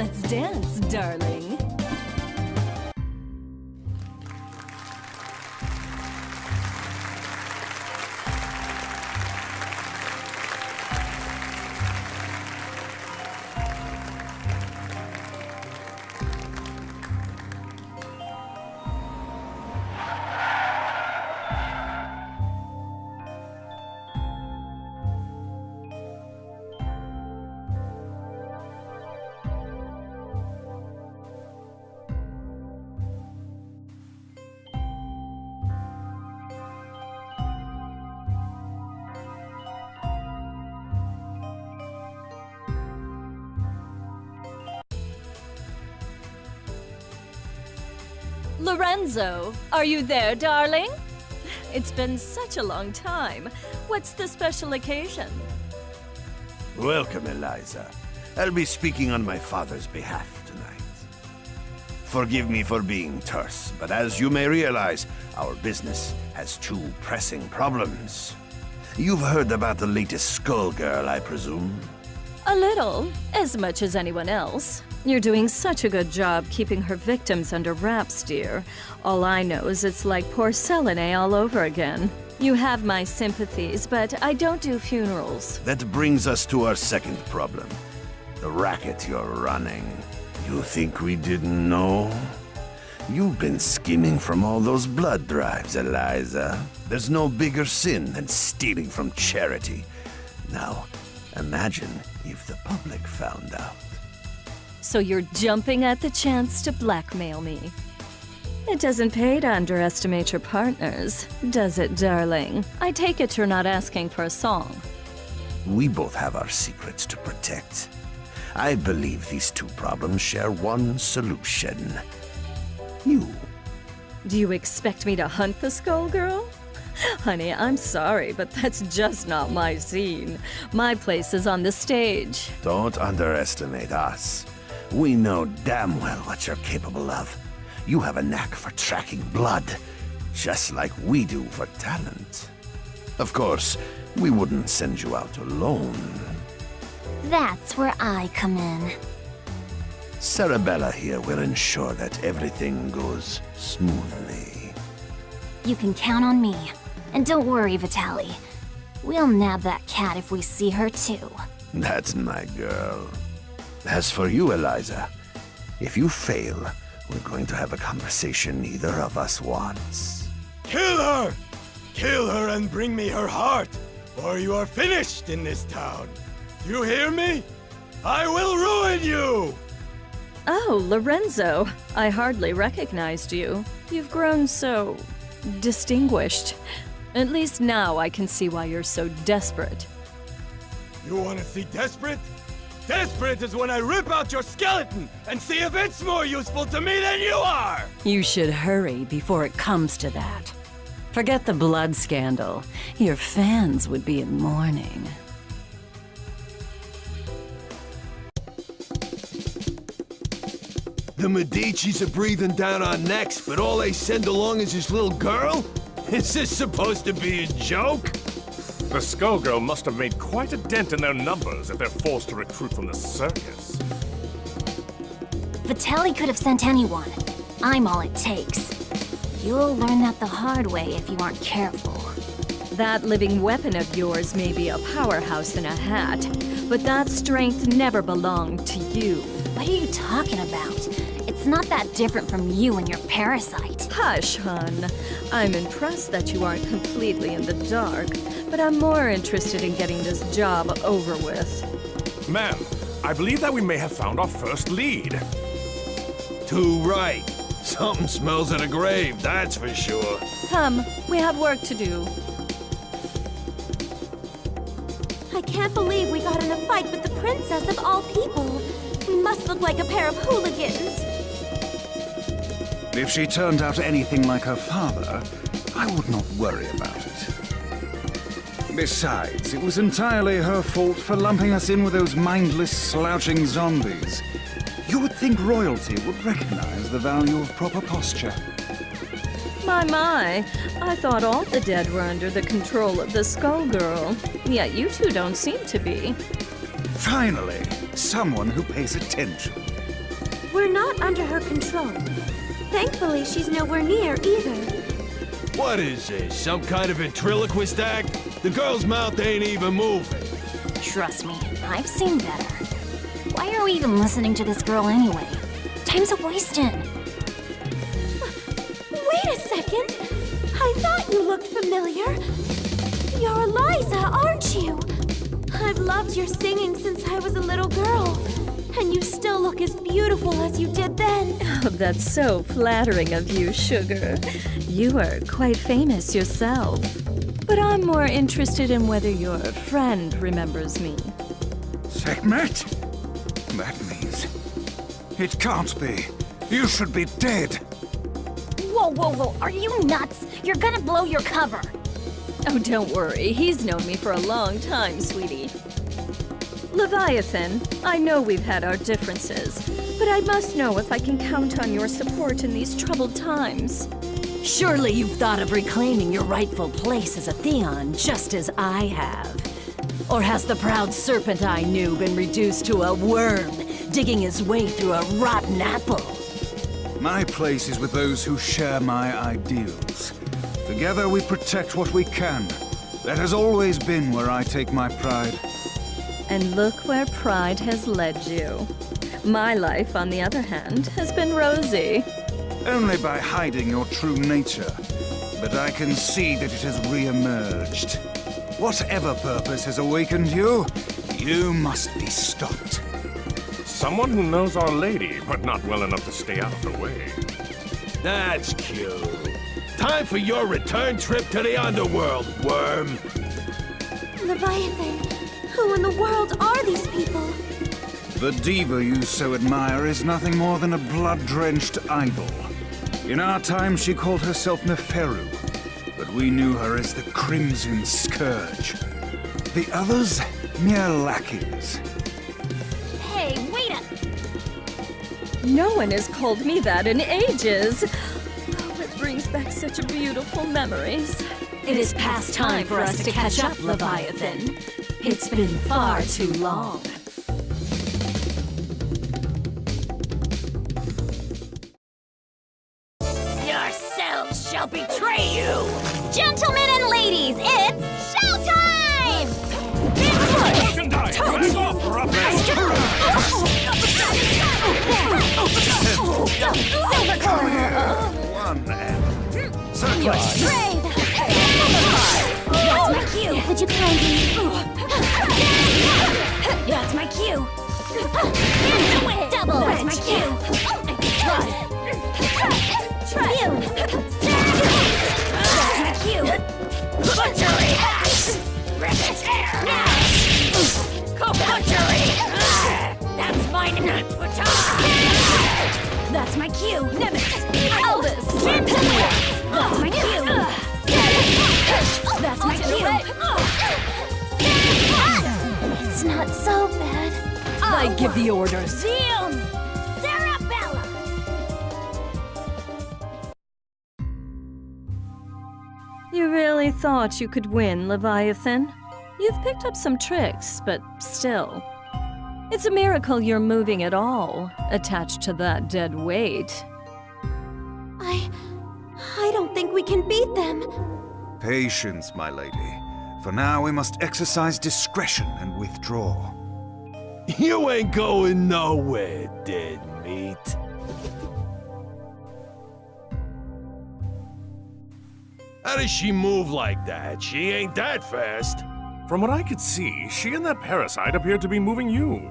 Let's dance, darling. Lorenzo, are you there, darling? It's been such a long time. What's the special occasion? Welcome, Eliza. I'll be speaking on my father's behalf tonight. Forgive me for being terse, but as you may realize, our business has two pressing problems. You've heard about the latest Skullgirl, I presume? A little. As much as anyone else. You're doing such a good job keeping her victims under wraps, dear. All I know is it's like porcelain all over again. You have my sympathies, but I don't do funerals. That brings us to our second problem. The racket you're running. You think we didn't know? You've been scheming from all those blood drives, Eliza. There's no bigger sin than stealing from charity. Now, imagine if the public found out. So you're jumping at the chance to blackmail me. It doesn't pay to underestimate your partners, does it, darling? I take it you're not asking for a song. We both have our secrets to protect. I believe these two problems share one solution. You. Do you expect me to hunt the Skullgirl? Honey, I'm sorry, but that's just not my scene. My place is on the stage. Don't underestimate us. We know damn well what you're capable of. You have a knack for tracking blood, just like we do for talent. Of course, we wouldn't send you out alone. That's where I come in. Sarabella here will ensure that everything goes smoothly. You can count on me. And don't worry, Vitali. We'll nab that cat if we see her too. That's my girl. As for you, Eliza, if you fail, we're going to have a conversation neither of us wants. Kill her! Kill her and bring me her heart, or you are finished in this town. You hear me? I will ruin you! Oh, Lorenzo. I hardly recognized you. You've grown so distinguished. At least now I can see why you're so desperate. You want to see desperate? Desperate is when I rip out your skeleton and see if it's more useful to me than you are! You should hurry before it comes to that. Forget the blood scandal. Your fans would be in mourning. The Medicis are breathing down our necks, but all they send along is this little girl? Is this supposed to be a joke? The Skullgirl must have made quite a dent in their numbers if they're forced to recruit from the circus. Vitali could have sent anyone. I'm all it takes. You'll learn that the hard way if you aren't careful. That living weapon of yours may be a powerhouse in a hat, but that strength never belonged to you. What are you talking about? It's not that different from you and your parasite. Hush, hun. I'm impressed that you aren't completely in the dark, but I'm more interested in getting this job over with. Ma'am, I believe that we may have found our first lead. Too right. Something smells of a grave, that's for sure. Come, we have work to do. I can't believe we got in a fight with the princess of all people. We must look like a pair of hooligans. If she turned out anything like her father, I would not worry about it. Besides, it was entirely her fault for lumping us in with those mindless, slouching zombies. You would think royalty would recognize the value of proper posture. My, I thought all the dead were under the control of the Skullgirl. Yet you two don't seem to be. Finally, someone who pays attention. not under her control. Thankfully, she's nowhere near either. What is this, some kind of ventriloquist act? The girl's mouth ain't even moving. Trust me, I've seen better. Why are we even listening to this girl anyway? Time's a-wasting. Wait a second! I thought you looked familiar. You're Eliza, aren't you? I've loved your singing since I was a little girl. And you still look as beautiful as you did then. Oh, that's so flattering of you, Sugar. You are quite famous yourself. But I'm more interested in whether your friend remembers me. Sekhmet? That means... It can't be. You should be dead. Whoa, whoa, whoa, are you nuts? You're gonna blow your cover. Oh, don't worry. He's known me for a long time, sweetie. Leviathan, I know we've had our differences, but I must know if I can count on your support in these troubled times. Surely you've thought of reclaiming your rightful place as a Theon, just as I have. Or has the proud serpent I knew been reduced to a worm, digging his way through a rotten apple? My place is with those who share my ideals. Together we protect what we can. That has always been where I take my pride. And look where pride has led you. My life, on the other hand, has been rosy. Only by hiding your true nature. But I can see that it has re-emerged. Whatever purpose has awakened you, you must be stopped. Someone who knows Our Lady, but not well enough to stay out of her way. That's cute. Time for your return trip to the underworld, worm. Leviathan, who in the world are these people? The diva you so admire is nothing more than a blood-drenched idol. In our time, she called herself Neferu, but we knew her as the Crimson Scourge. The others, mere lackeys. Hey, wait up! No one has called me that in ages. Oh, it brings back such beautiful memories. It is past time for us to catch up, Leviathan. It's been far too long. Yourselves shall betray you! Gentlemen and ladies, it's showtime! Back off, One and... Circus! Brave! That's my cue! Would you kindly... That's my cue! Double! That's my cue! Try! That's my cue! Butchery! Rip its hair! Butchery! That's mine! That's my cue! Nemesis! Elvis! That's my cue! That's my cue! It's not so bad. I give the orders. Deal! Sarabella! You really thought you could win, Leviathan? You've picked up some tricks, but still. It's a miracle you're moving at all, attached to that dead weight. I don't think we can beat them. Patience, my lady. For now, we must exercise discretion and withdraw. You ain't going nowhere, dead meat. How does she move like that? She ain't that fast. From what I could see, she and that parasite appeared to be moving you.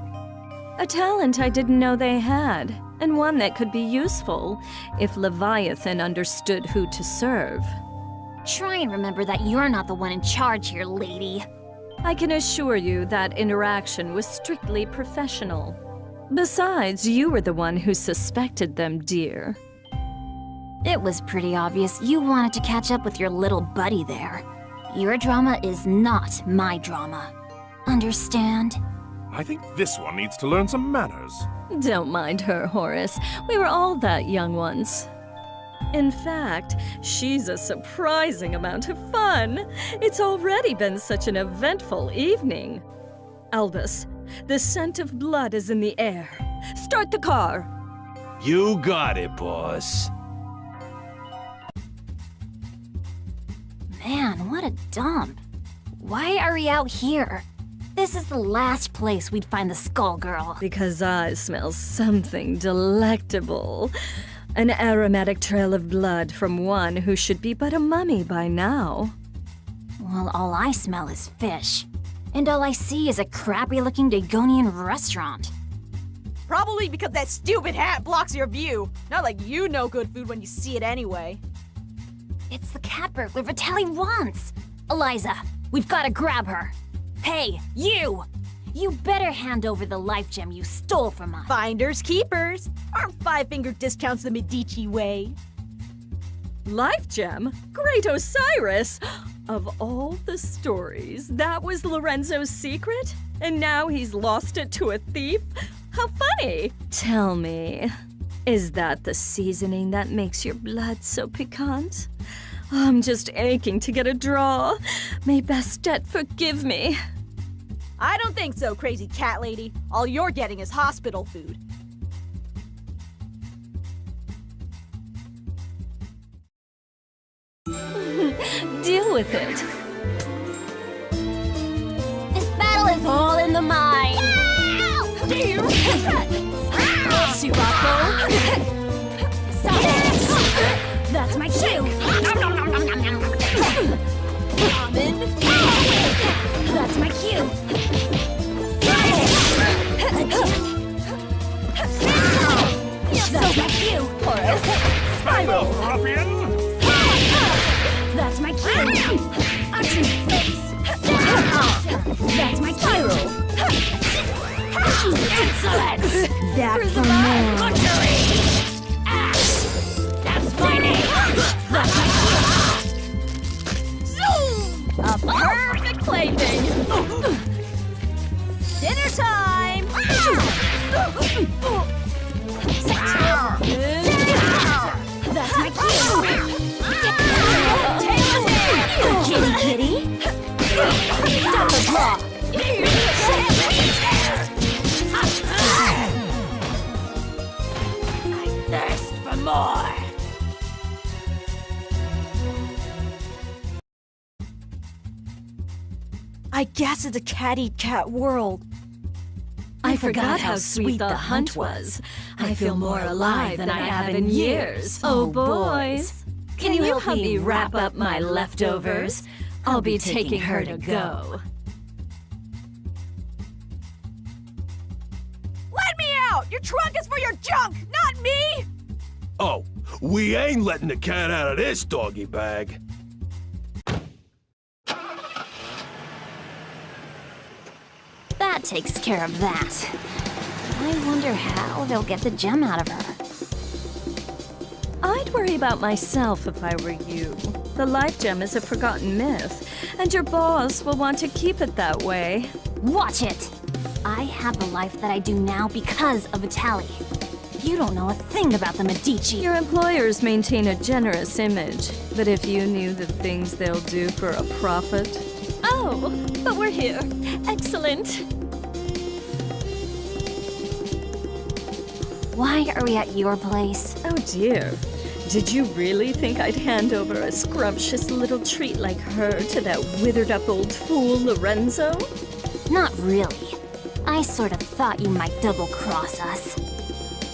A talent I didn't know they had, and one that could be useful if Leviathan understood who to serve. Try and remember that you're not the one in charge here, lady. I can assure you that interaction was strictly professional. Besides, you were the one who suspected them, dear. It was pretty obvious you wanted to catch up with your little buddy there. Your drama is not my drama. Understand? I think this one needs to learn some manners. Don't mind her, Horace. We were all that young once. In fact, she's a surprising amount of fun. It's already been such an eventful evening. Albus, the scent of blood is in the air. Start the car. You got it, boss. Man, what a dump. Why are we out here? This is the last place we'd find the Skullgirl. Because I smell something delectable. An aromatic trail of blood from one who should be but a mummy by now. Well, all I smell is fish. And all I see is a crappy-looking Dagonian restaurant. Probably because that stupid hat blocks your view. Not like you know good food when you see it anyway. It's the cat burglar Vitaly wants. Eliza, we've got to grab her. Hey, you! You better hand over the life gem you stole from us. Finders keepers. Aren't five-finger discounts the Medici way? Life gem? Great Osiris! Of all the stories, that was Lorenzo's secret? And now he's lost it to a thief? How funny! Tell me, is that the seasoning that makes your blood so piquant? I'm just aching to get a draw. May Bastet forgive me. I don't think so, crazy cat lady. All you're getting is hospital food. Deal with it. This battle is all in the mind. Sirocco. That's my cue. That's my cue. That's my cue. Spiral, ruffian! That's my cue. That's my cue. Insolence! Back for more. That's my name! A perfect plaything. Dinner time! That's my cue. Kitty kitty. Double claw. I thirst for more! I guess it's a cat-eat-cat world. I forgot how sweet the hunt was. I feel more alive than I have in years. Oh, boys. Can you help me wrap up my leftovers? I'll be taking her to go. Let me out! Your trunk is for your junk, not me! Oh, we ain't letting the cat out of this doggy bag. That takes care of that. I wonder how they'll get the gem out of her. I'd worry about myself if I were you. The life gem is a forgotten myth, and your boss will want to keep it that way. Watch it! I have the life that I do now because of Vitaly. You don't know a thing about the Medici. Your employers maintain a generous image, but if you knew the things they'll do for a profit... Oh, but we're here. Excellent. Why are we at your place? Oh dear. Did you really think I'd hand over a scrumptious little treat like her to that withered-up old fool, Lorenzo? Not really. I sort of thought you might double-cross us.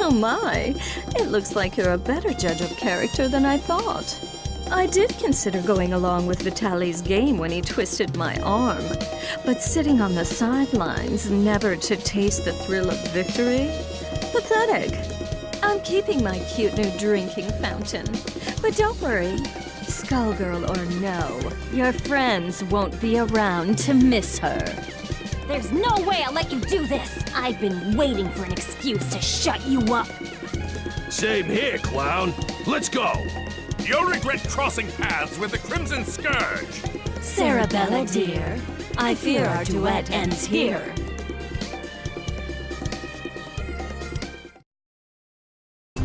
Oh my, it looks like you're a better judge of character than I thought. I did consider going along with Vitaly's game when he twisted my arm, but sitting on the sidelines, never to taste the thrill of victory? Pathetic. I'm keeping my cute new drinking fountain. But don't worry, Skullgirl or no, your friends won't be around to miss her. There's no way I'll let you do this! I've been waiting for an excuse to shut you up. Same here, clown. Let's go. You'll regret crossing paths with the Crimson Scourge! Sarabella, dear, I fear our duet ends here.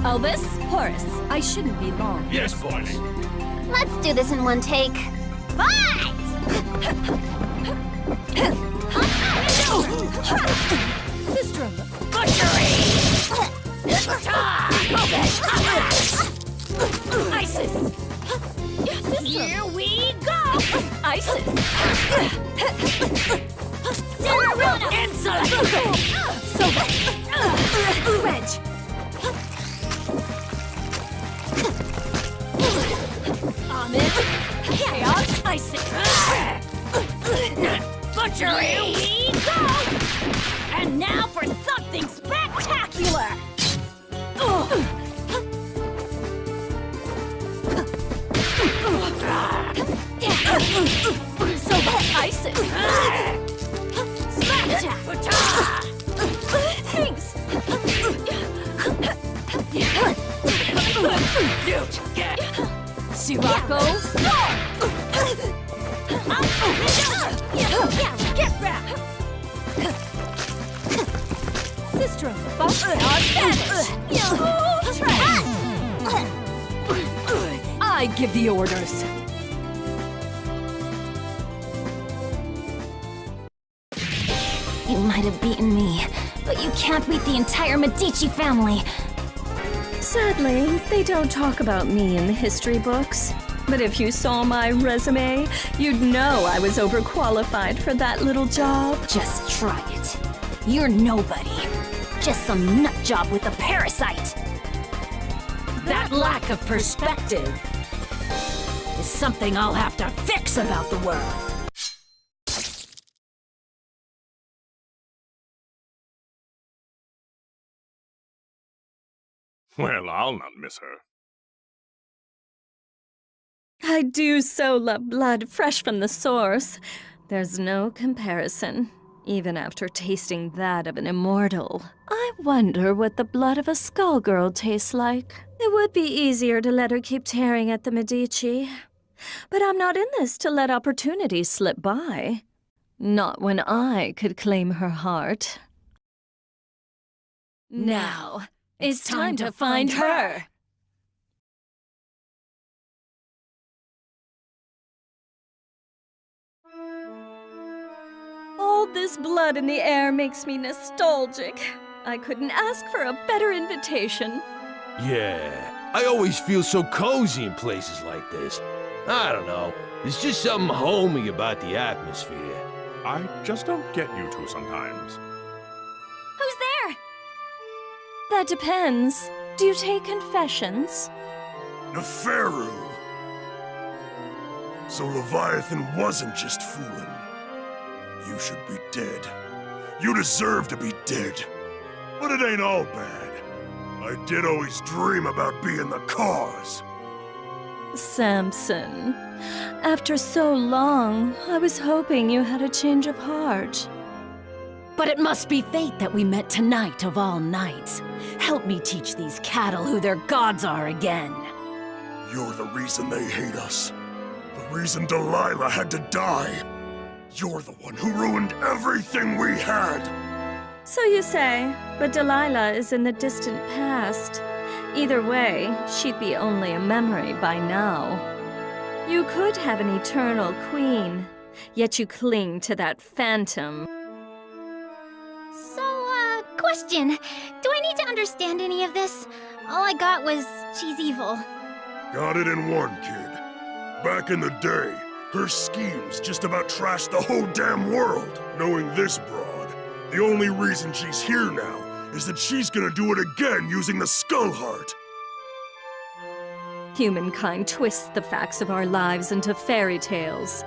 Elvis, Horace, I shouldn't be long. Yes, boys. Let's do this in one take. Fight! Sistrum! Butchery! It's time! Cinderella! Insolent! So Wedge! Amen. Chaos. I say. Butchery. Here we go! And now for something spectacular! So I say. Smack! Thanks. Newt, get. Sirocco. Get back! Sistrum. I give the orders. You might have beaten me, but you can't beat the entire Medici family. Sadly, they don't talk about me in the history books. But if you saw my resume, you'd know I was overqualified for that little job. Just try it. You're nobody. Just some nut job with a parasite. That lack of perspective is something I'll have to fix about the world. Well, I'll not miss her. I do so love blood fresh from the source. There's no comparison, even after tasting that of an immortal. I wonder what the blood of a Skullgirl tastes like. It would be easier to let her keep tearing at the Medici. But I'm not in this to let opportunities slip by. Not when I could claim her heart. Now, it's time to find her. All this blood in the air makes me nostalgic. I couldn't ask for a better invitation. Yeah, I always feel so cozy in places like this. I don't know, there's just something homey about the atmosphere. I just don't get you two sometimes. Who's there? That depends. Do you take confessions? Neferu! So Leviathan wasn't just fooling. You should be dead. You deserve to be dead. But it ain't all bad. I did always dream about being the cause. Samson, after so long, I was hoping you had a change of heart. But it must be fate that we met tonight of all nights. Help me teach these cattle who their gods are again. You're the reason they hate us. The reason Delilah had to die. You're the one who ruined everything we had. So you say, but Delilah is in the distant past. Either way, she'd be only a memory by now. You could have an eternal queen, yet you cling to that phantom. So, question. Do I need to understand any of this? All I got was she's evil. Got it in one, kid. Back in the day, her schemes just about trashed the whole damn world. Knowing this broad, the only reason she's here now is that she's gonna do it again using the Skull Heart. Humankind twists the facts of our lives into fairy tales.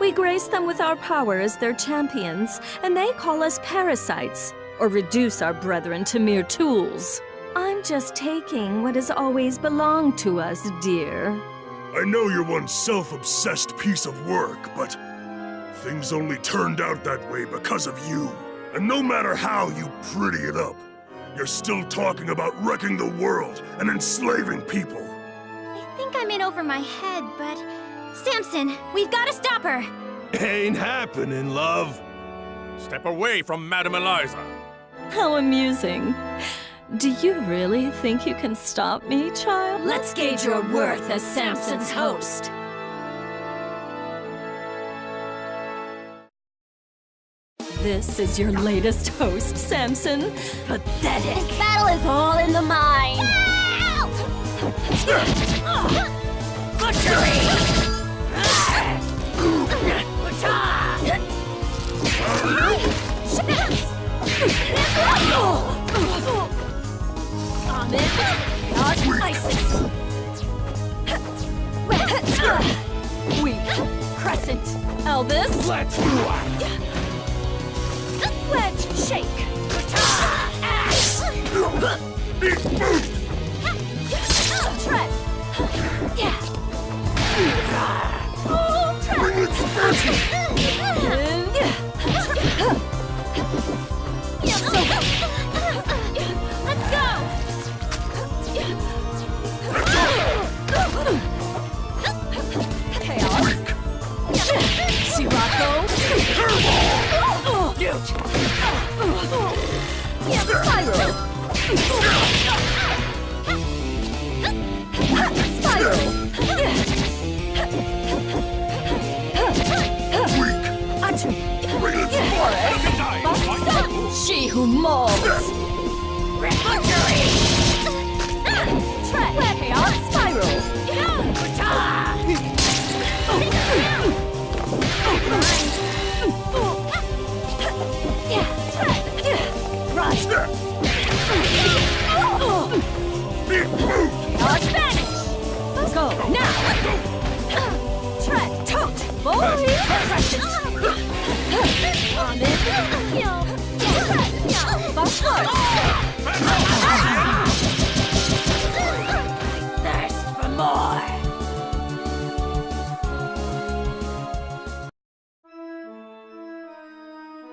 We grace them with our power as their champions, and they call us parasites, or reduce our brethren to mere tools. I'm just taking what has always belonged to us, dear. I know you're one self-obsessed piece of work, but things only turned out that way because of you. And no matter how you pretty it up, you're still talking about wrecking the world and enslaving people. I think I'm in over my head, but... Samson, we've got to stop her! Ain't happening, love. Step away from Madame Eliza. How amusing. Do you really think you can stop me, child? Let's gauge your worth as Samson's host. This is your latest host, Samson. Pathetic. This battle is all in the mind! Butchery! smell this? Let's rock! Wedge, shake. Big boot! Tread. Yeah. Bring it special! Let's go. Chaos. Sirocco. Spiral. Spiral. She who mauls. Tread. Chaos. Spiral. Let's go now. Tread. Tote. Boys. Thirst for more.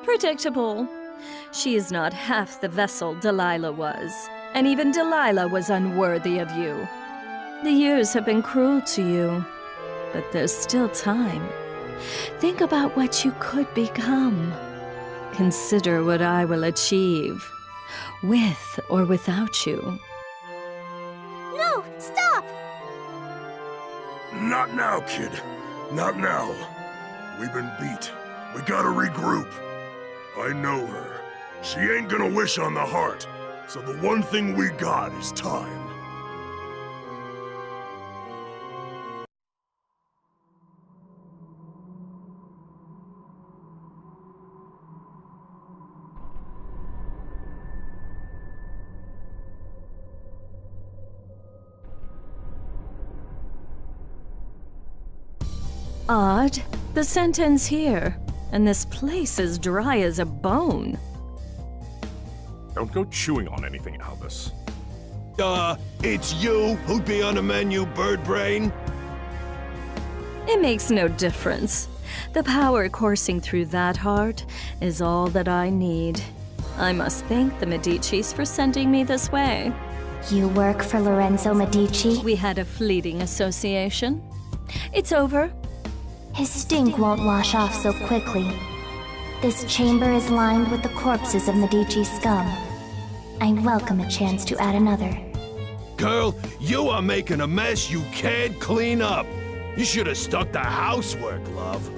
Predictable. She is not half the vessel Delilah was, and even Delilah was unworthy of you. The years have been cruel to you, but there's still time. Think about what you could become. Consider what I will achieve, with or without you. No, stop! Not now, kid. Not now. We've been beat. We gotta regroup. I know her. She ain't gonna wish on the heart. So the one thing we got is time. Odd. The scent ends here, and this place is dry as a bone. Don't go chewing on anything, Albus. It's you who'd be on the menu, bird brain? It makes no difference. The power coursing through that heart is all that I need. I must thank the Medicis for sending me this way. You work for Lorenzo Medici? We had a fleeting association. It's over. His stink won't wash off so quickly. This chamber is lined with the corpses of Medici scum. I welcome a chance to add another. Girl, you are making a mess you can't clean up. You should have stuck to housework, love.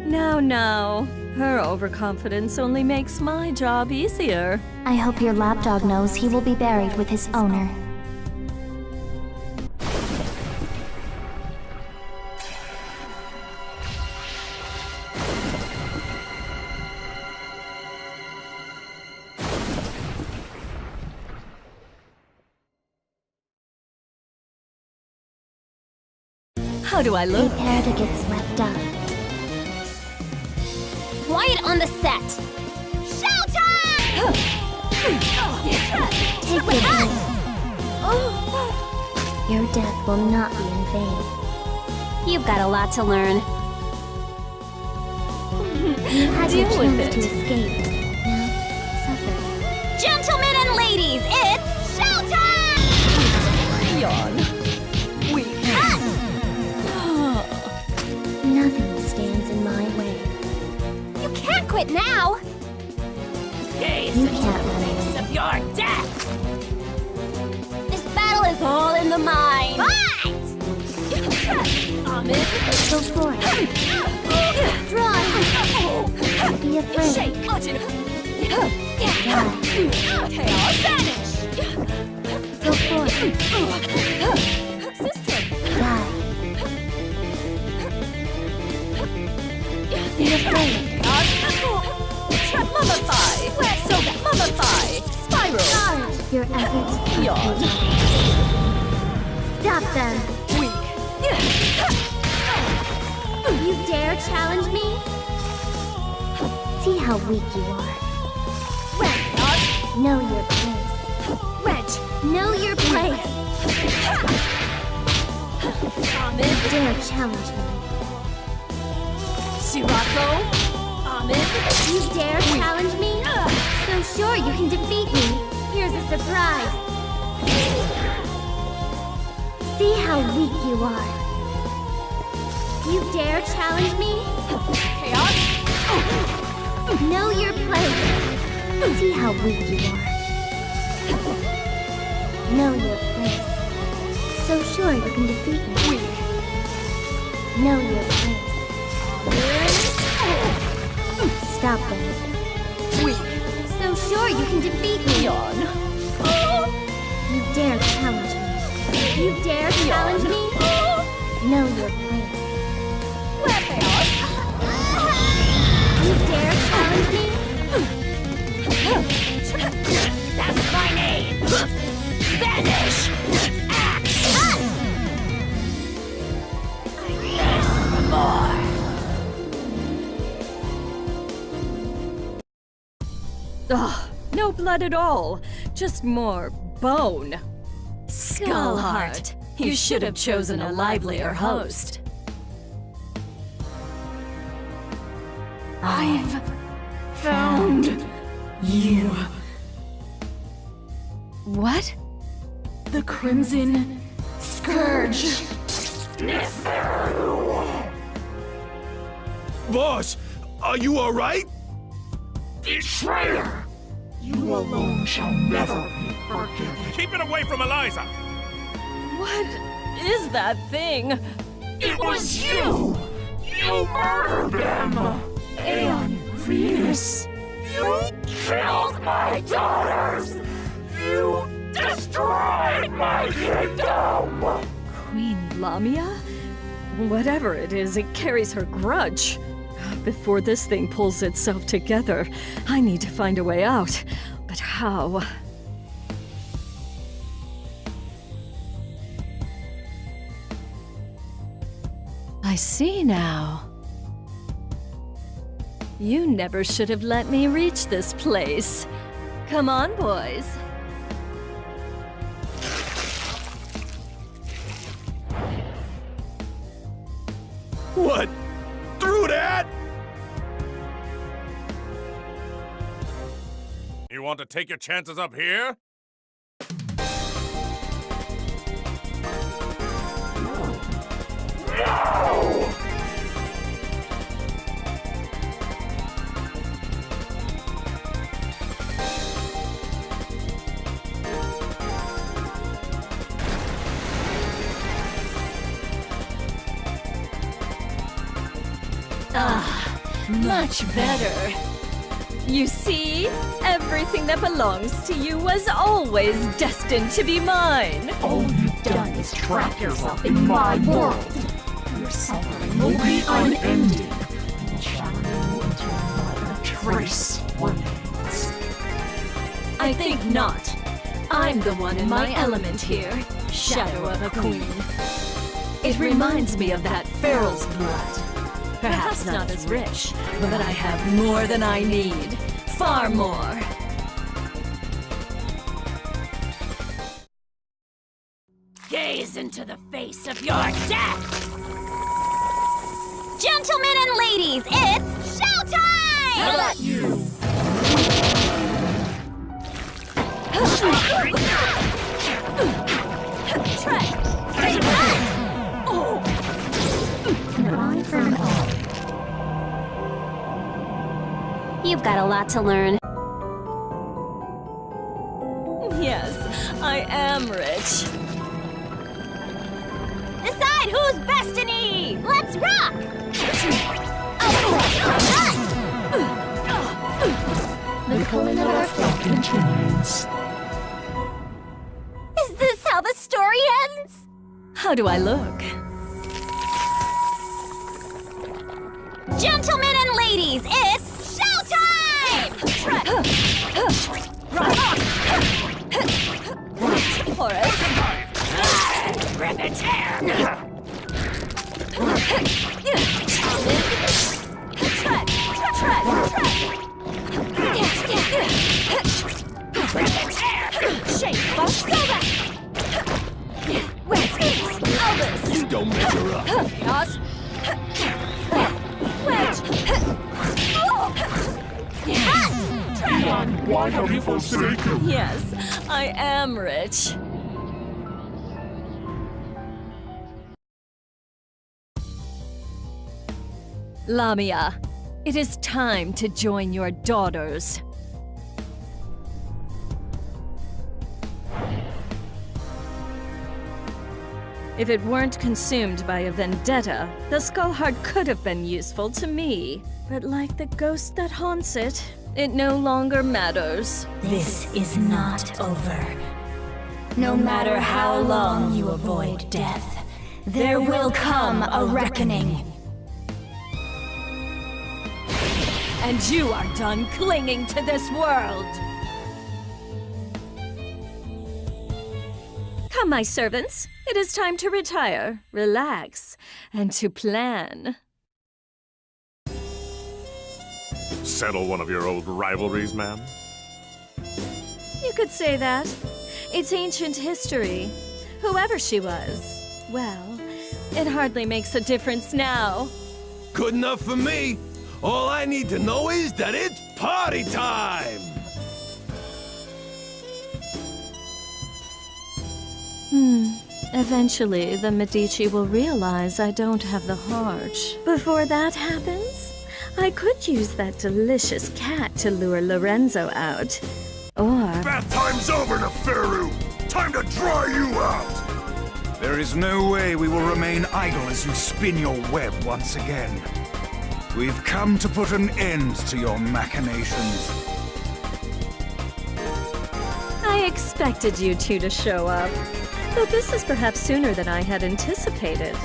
No. Her overconfidence only makes my job easier. I hope your lapdog knows he will be buried with his owner. How do I look? Prepare to get swept up. Quiet on the set! Showtime! Take your place. Your death will not be in vain. You've got a lot to learn. You had your Deal with chance to it. escape. Now, suffer. Gentlemen and ladies, it's showtime! Yawn. Weak. Nothing stands in my way. You can't quit now! You can't run away. Of your death! This battle is all in the mind! Fight! Go for it. Run! Be afraid. Shake! Die. Vanish! Go for it. Sister! Die. Be afraid. Mummify! So mummify! Spiral! Your efforts Yawn. stop them. Weak. You dare challenge me? See how weak you are. Know your place. Know your place. You dare challenge me? Sirocco? You dare challenge me? So sure you can defeat me. Here's a surprise. See how weak you are. You dare challenge me? Chaos? Know your place. See how weak you are. Know your place. So sure you can defeat me. Know your place. Stop them. So sure you can defeat me. Yawn. You dare challenge me. You dare challenge me? Know your place. You dare challenge me? That's my name! Vanish! Axe! Yes, more! Ugh, no blood at all. Just more bone. Skullheart, you should have chosen a livelier host. I've found You. what? The Crimson Scourge. Boss, are you alright? Betrayer! You alone shall never be forgiven. Keep it away from Eliza! What is that thing? It was you! You murdered them! And Venus! You killed my daughters! You destroyed my kingdom! Queen Lamia? Whatever it is, it carries her grudge. Before this thing pulls itself together, I need to find a way out. But how? I see now. You never should have let me reach this place. Come on, boys. What? Through that? You want to take your chances up here? Much better. You see? Everything that belongs to you was always destined to be mine. All you've done is trap yourself in my world. Your suffering will be unending. It will shadow you until not a trace remains. I think not. I'm the one in my element here. Shadow of a queen. It reminds me of that Feral's blood. Perhaps not as rich, but I have more than I need. Far more. Gaze into the face of your death! Gentlemen and ladies, it's showtime! How about you? You've got a lot to learn. Yes, I am rich. Decide who's destiny! Let's rock! The pulling of our flock continues. Is this how the story ends? How do I look? Gentlemen and ladies, it's showtime! Horace. Rip its hair! Theon, why have you forsaken? Yes, I am rich. Lamia, it is time to join your daughters. If it weren't consumed by a vendetta, the skull heart could have been useful to me. But like the ghost that haunts it, it no longer matters. This is not over. No matter how long you avoid death, there will come a reckoning. And you are done clinging to this world. Come, my servants. It is time to retire, relax, and to plan. Settle one of your old rivalries, ma'am? You could say that. It's ancient history. Whoever she was, well, it hardly makes a difference now. Good enough for me. All I need to know is that it's party time! Eventually, the Medici will realize I don't have the heart. Before that happens, I could use that delicious cat to lure Lorenzo out. Or... Bath time's over, Neferu! Time to dry you out! There is no way we will remain idle as you spin your web once again. We've come to put an end to your machinations. I expected you two to show up. Though this is perhaps sooner than I had anticipated.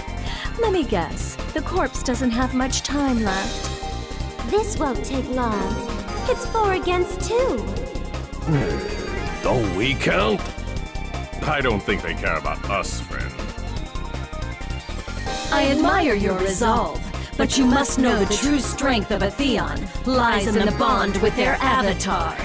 Let me guess, the corpse doesn't have much time left. This won't take long. It's 4 against 2. Don't we count? I don't think they care about us, friend. I admire your resolve, but you must know the true strength of a Theon lies in the bond with their avatar.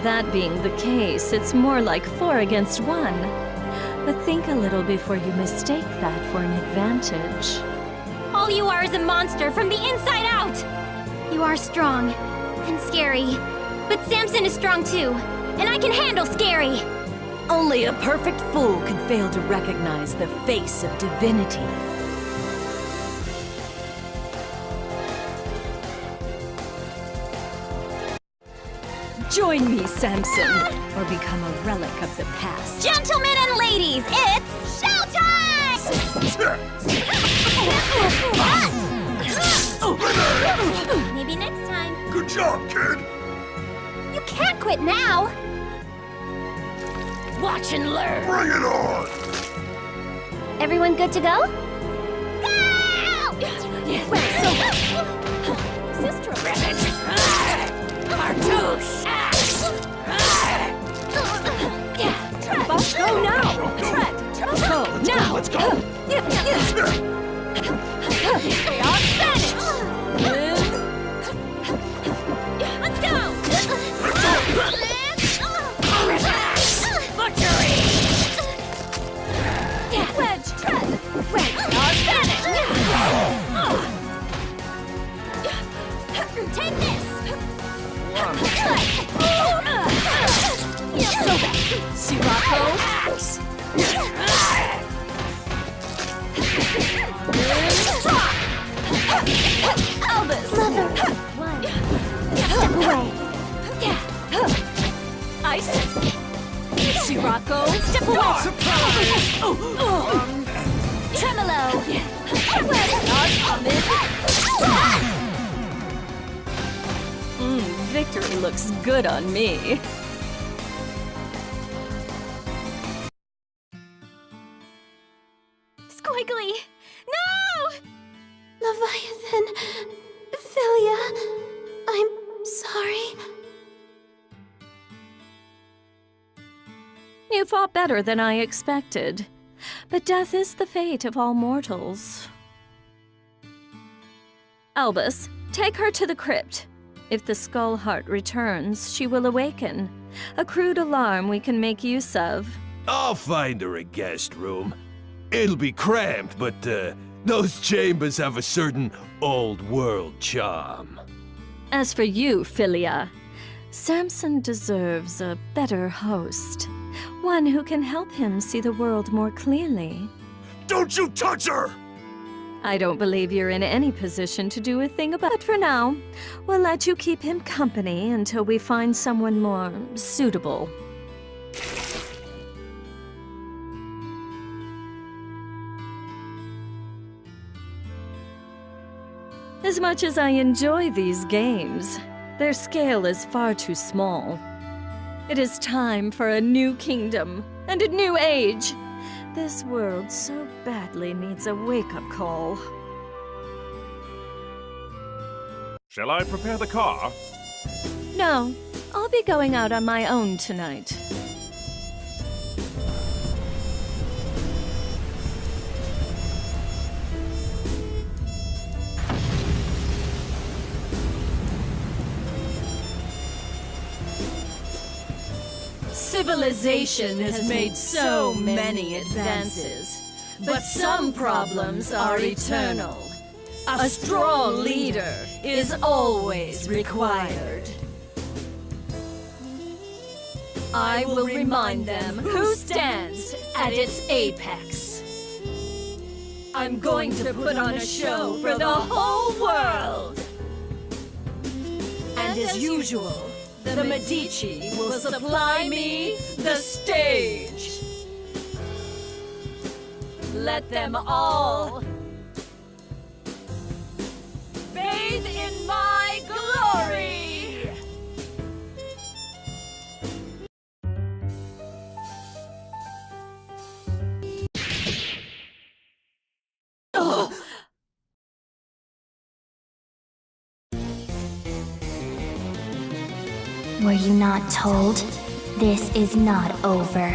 That being the case, it's more like 4 against 1. But think a little before you mistake that for an advantage. All you are is a monster from the inside out! You are strong and scary, but Samson is strong too, and I can handle scary! Only a perfect fool could fail to recognize the face of divinity. Join me, Samson, or become a relic of the past. Gentlemen and ladies, it's showtime! Maybe next time. Good job, kid! You can't quit now! Watch and learn! Bring it on! Everyone good to go? Go! Sister Cartouche! Go now! Tread! Go now! Let's go! They are Spanish! Let's go! Butchery! Wedge! Tread! Wedge! They are Spanish! Take this! Sirocco! Axe! Elvis! Mother! Step away. Isis! Sirocco! Step away! Surprise! Tremolo! Victory looks good on me. Squiggly! No! Leviathan, Philia, I'm sorry. You fought better than I expected. But death is the fate of all mortals. Albus, take her to the crypt. If the skull heart returns, she will awaken. A crude alarm we can make use of. I'll find her a guest room. It'll be cramped, but those chambers have a certain old-world charm. As for you, Philia, Samson deserves a better host. One who can help him see the world more clearly. Don't you touch her! I don't believe you're in any position to do a thing about it for now. We'll let you keep him company until we find someone more suitable. As much as I enjoy these games, their scale is far too small. It is time for a new kingdom and a new age. This world so badly needs a wake-up call. Shall I prepare the car? No, I'll be going out on my own tonight. Civilization has made so many advances, but some problems are eternal. A strong leader is always required. I will remind them who stands at its apex. I'm going to put on a show for the whole world. And as usual, the Medici will supply me the stage. Let them all bathe in my glory! Oh. Were you not told? This is not over.